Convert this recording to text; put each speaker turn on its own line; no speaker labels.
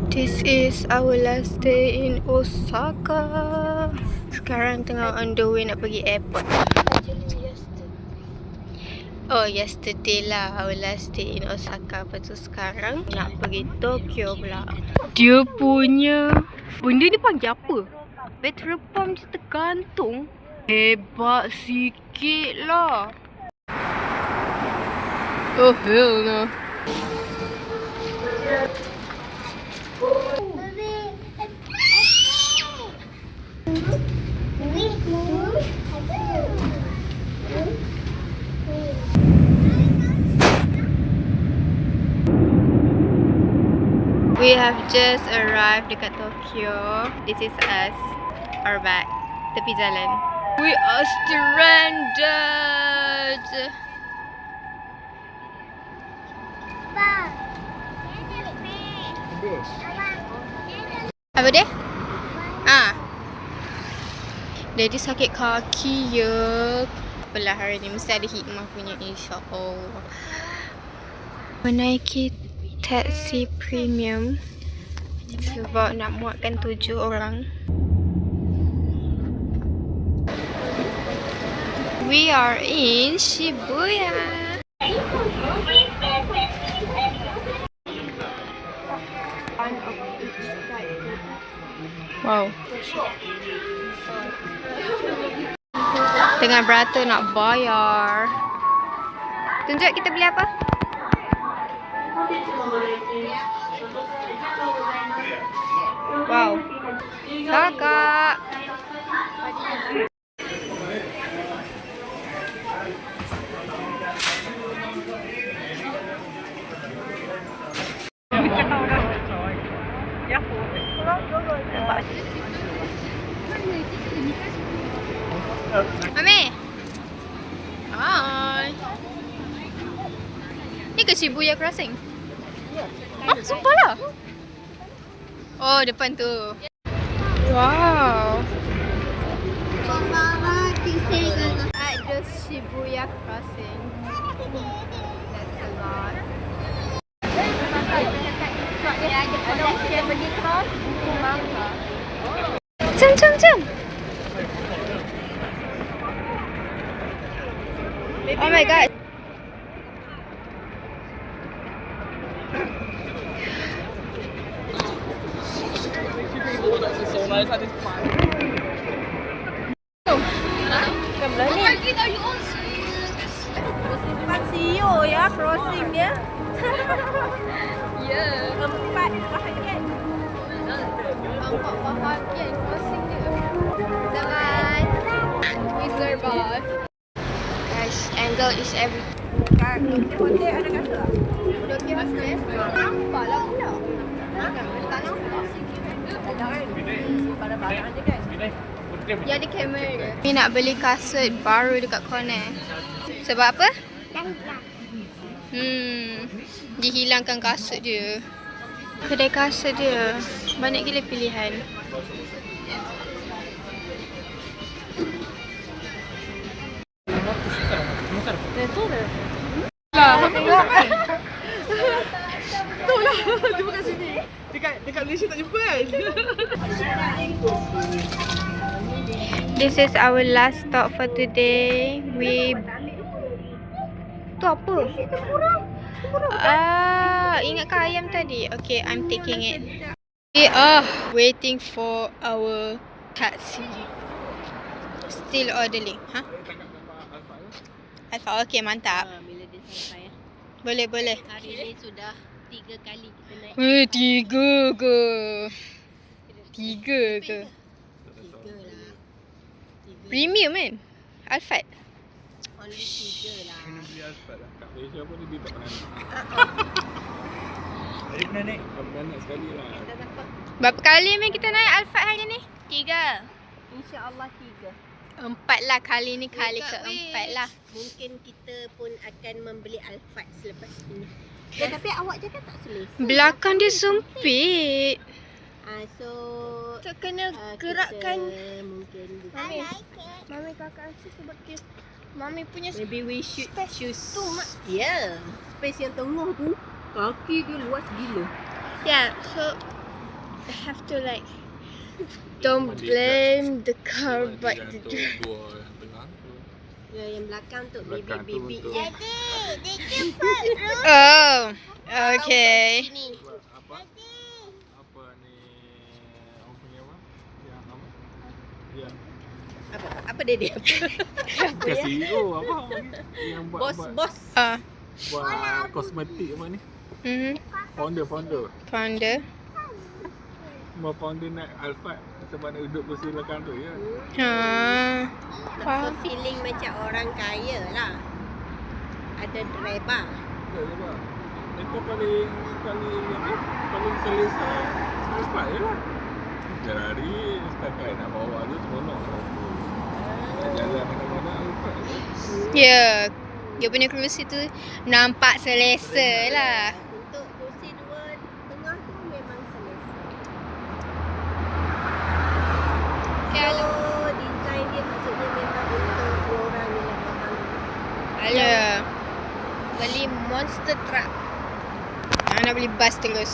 This is our last day in Osaka. Sekarang tengah on the way nak pergi airport. Oh, yesterday lah our last day in Osaka. Lepas tu sekarang nak pergi Tokyo pula. Dia punya benda ni panggil apa? Petrol pump dia tergantung. Hebat sikit lah. Oh hell no. We have just arrived dekat Tokyo. This is us. Our bag. Tepi jalan. We are stranded. Apa dia? Daddy sakit kaki ya. Apalah hari ni mesti ada hikmah punya, insya-Allah. Menaiki taksi premium sebab nak muatkan 7 orang. We are in Shibuya. Wow. Tengah beratur nak bayar. Tunjuk kita beli apa? Wow. Kakak. Mami. Hai. Ni ke Shibuya Crossing? Oh, sumpah lah. Oh, depan tu. Wow. At the Shibuya Crossing. That's a lot. Jom. Oh my god.
CEO ya crossing dia.
Ya.
4 bahagian.
4 bahagian crossing dia. Zaman. We survive. Guys, angle is everything.
Hotel ada kata tak?
Hotel hostel. Nampak lah pula. Tak nampak.
Pada barang je kan.
Dia ada kamera. Ni nak beli kasut baru dekat corner. Sebab apa? Dihilangkan kasut dia. Kedai kasut dia banyak gila pilihan.
Betul lah. Jumpa kat sini. Dekat Malaysia tak jumpa kan?
This is our last stop for today. Tu apa? Ingatkah ayam tadi? Okay, I'm taking it. We are waiting for our taxi. Still ordering. Alfa, okay, mantap.
Bila dia sampai ya.
Boleh.
Hari ni sudah 3 kali kita naik.
3 ke? 3 ke?
3 lah.
Premium kan? Alphard.
Only 3 lah.
Kena beli Alphard lah. Kat Malaysia pun dia tak pernah naik. Tadi pernah naik? Tak pernah naik sekali lah.
Berapa kali main kita naik Alphard hari ni? 3.
InsyaAllah 3.
4 lah, kali ni kali ke-4 lah.
Mungkin kita pun akan membeli Alphard selepas ini. Ya, tapi awak cakap tak selesa.
Belakang dia sempit.
So
Tak kena
kita
gerakkan.
mungkin
Mami kakak rasa sebab dia Mami punya
Maybe we should choose
tu, Mak.
Yeah. Space yang tengah tu kaki dia luas gila.
Yeah, so I have to like don't blame the car but the driver.
Dua yang tengah tu.
Ya, yang belakang untuk
Belakang tu
baby-baby
untuk-
ya.
Oh, okay.
Sini.
Apa? Apa ni? Orang punya apa? Yang apa? Yang
Apa dia dia?
ke CEO apa? Yang buat
Bos.
buat kosmetik apa ni? Founder.
Founder.
Semua founder naik Alphard sebab nak duduk kursi belakang tu ya.
So feeling macam orang kaya lah. Ada driver.
Tak apa. Itu paling selesa Alphard je lah. Ferrari setakat nak bawa tu seronok. Nak jalan mana-mana Alphard je.
Yeah. Dia punya kerusi tu nampak selesa lah.
Untuk kursi dua tengah tu memang selesa.
Ya,
So design dia maksudnya memang untuk dua orang yang datang.
Alah. Beli monster truck. Jangan nak beli bus terus.